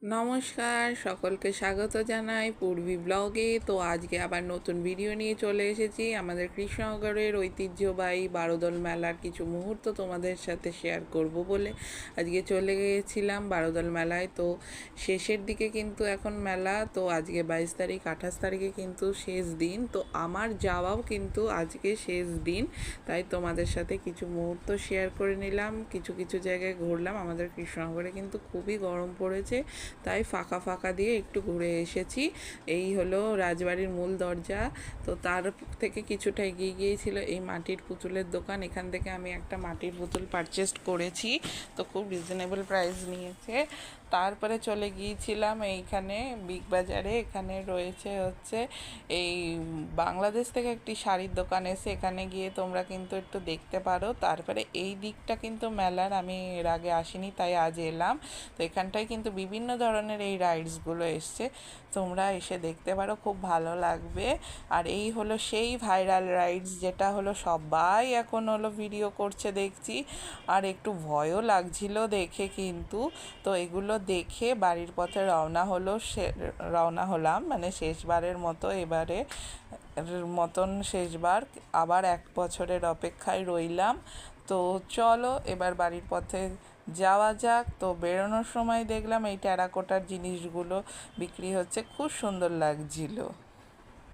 নমস্কার, সকলকে স্বাগত জানাই পূর্বী ব্লগে। তো আজকে আবার নতুন ভিডিও নিয়ে চলে এসেছি। আমাদের কৃষ্ণনগরের ঐতিহ্যবাহী বারোদল মেলার কিছু মুহূর্ত তোমাদের সাথে শেয়ার করব বলে আজকে চলে গিয়েছিলাম বারোদল মেলায়। তো শেষের দিকে কিন্তু এখন মেলা, তো আজকে 22 তারিখ, 28 তারিখে কিন্তু শেষ দিন। তো আমার যাওয়াও কিন্তু আজকে শেষ দিন, তাই তোমাদের সাথে কিছু মুহূর্ত শেয়ার করে নিলাম। কিছু কিছু জায়গায় ঘুরলাম। আমাদের কৃষ্ণনগরে কিন্তু খুবই গরম পড়েছে, তাই ফাঁকা ফাঁকা দিয়ে একটু ঘুরে এসেছি। এই হলো রাজবাড়ির মূল দরজা। তো তার থেকে কিছুটা এগিয়ে গিয়েছিল এই মাটির পুতুলের দোকান। এখান থেকে আমি একটা মাটির পুতুল পারচেস করেছি, তো খুব রিজনেবল প্রাইস নিয়েছে। তারপরে চলে গিয়েছিলাম এইখানে বিগ বাজারে। এখানে রয়েছে হচ্ছে এই বাংলাদেশ থেকে একটি শাড়ির দোকান এসে, এখানে গিয়ে তোমরা কিন্তু একটু দেখতে পারো। তারপরে এই দিকটা কিন্তু মেলার আমি এর আগে আসিনি, তাই আজ এলাম। তো এখানটায় কিন্তু বিভিন্ন ধরনের এই রাইডসগুলো এসছে, তোমরা এসে দেখতে পারো, খুব ভালো লাগবে। আর এই হলো সেই ভাইরাল রাইডস, যেটা হলো সবাই এখন হলো ভিডিও করছে দেখছি, আর একটু ভয়ও লাগছিল দেখে কিন্তু। তো এগুলো দেখে বাড়ির পথে রওনা হলাম, মানে শেষবারের মতো, এবারে মতন শেষবার, আবার 1 বছরের অপেক্ষায় রইলাম। তো চলো এবার বাড়ির পথে যাওয়া যাক। তো বেরোনোর সময় দেখলাম এই টেরাকোটার জিনিসগুলো বিক্রি হচ্ছে, খুব সুন্দর লাগছিল।